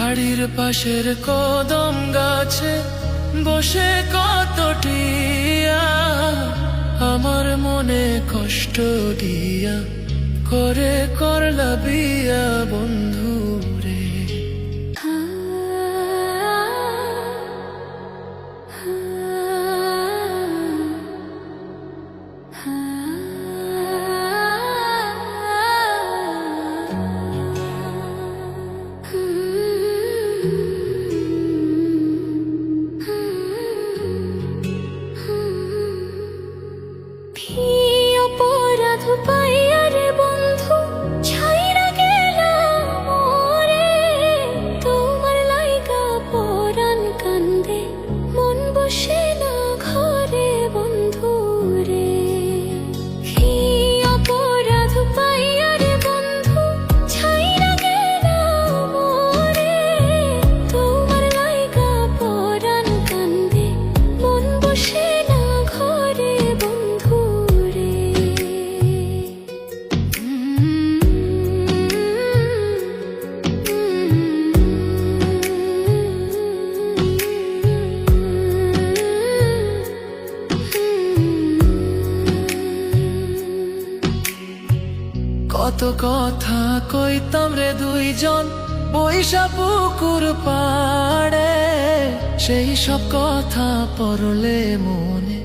বাড়ির পাশের কদম গাছে বসে কত টিয়া আমার মনে কষ্ট দিয়া করে করলা বিয়া বন্ধু রে। কত কথা কইতাম রে দুইজন বৈশা পুকুর পাড়ে, সেই সব কথা পড়লে মনে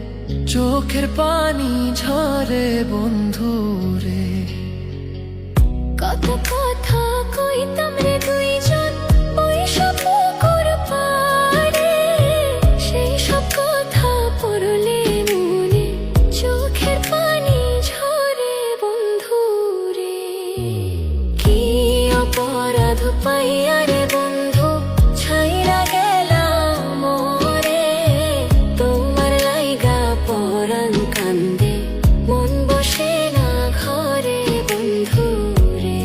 চোখের পানি ঝরে বন্ধু রে। কত কথা কইতাম রে দুইজন বৈশা পুকুর পাড়ে, সেই সব কথা পড়লে মনে চোখের পানি ঝরে বন্ধু রে। কি অপরাধ পাইয়া রে বন্ধু ছাইরা গেলাম মোরে, তোমার লাইগা পরাণ কান্দে মন বসে না ঘরে বন্ধু রে।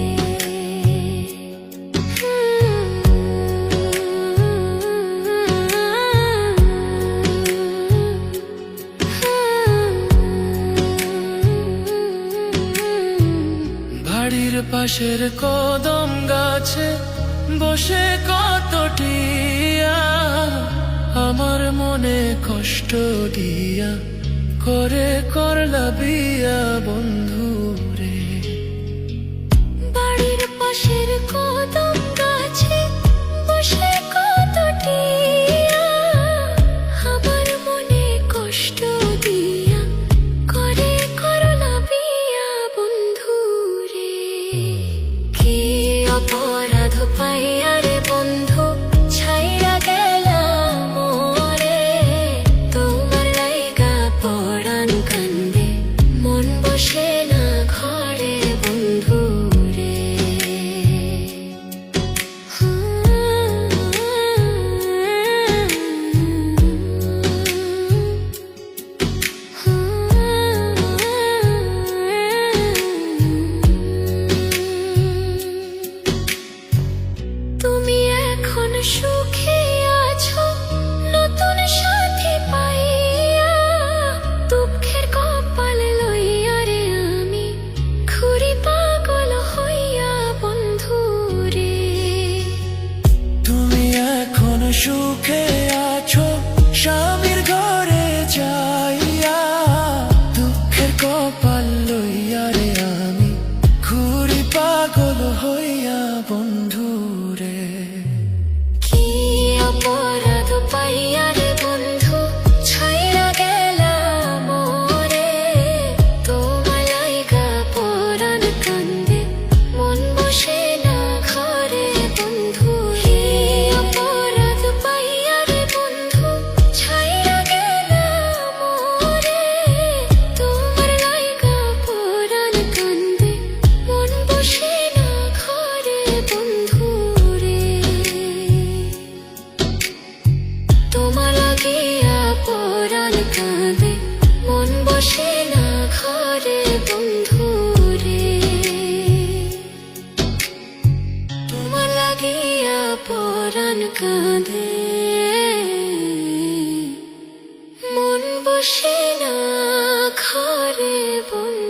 বাড়ির পাশের কদম গাছে বসে কত টিয়া আমার মনে কষ্ট দিয়া করে করলা বিয়া বন্ধু রে। বাড়ির পাশের কদম গাছে বসে কত টিয়া আমার মনে কষ্ট দিয়া করে করলা বিয়া বন্ধু রে। কি অপরাধ পাইয়া রে বন্ধু ছাইরা গেলাম মোরে, তোমার লাইগা পরাণ কান্দে মন বসে না ঘরে বন্ধু রে। তুমি এখন সুখে আছো নতুন সাথী পাইয়া, দুঃখের কপাল লইয়া রে আমি ঘুরি পাগল হইয়া বন্ধু রে। তুমি এখন সুখে আছো স্বামীর ঘরে যাইয়া, দুঃখের কপাল লইয়া রে আমি ঘুরি পাগল হইয়া বন্ধু রে। কি অপরাধ পাইয়া রে বন্ধু ছাইরা গেলাম মোরে, তোমার লাইগা পরাণ কান্দে মন বসে না ঘরে বন্ধু। কি অপরাধ পাইয়া রে বন্ধু ছাইরা গেলাম মোরে, তোমার লাইগা পরাণ কান্দে মন বসে না ঘরে বন্ধু রে। তোমার লাগিয়া পরাণ কাঁদে মন বসে না ঘরে বন্ধু রে। তোমার লাগিয়া পরাণ কাঁদে মন বসে না ঘরে বন্ধু।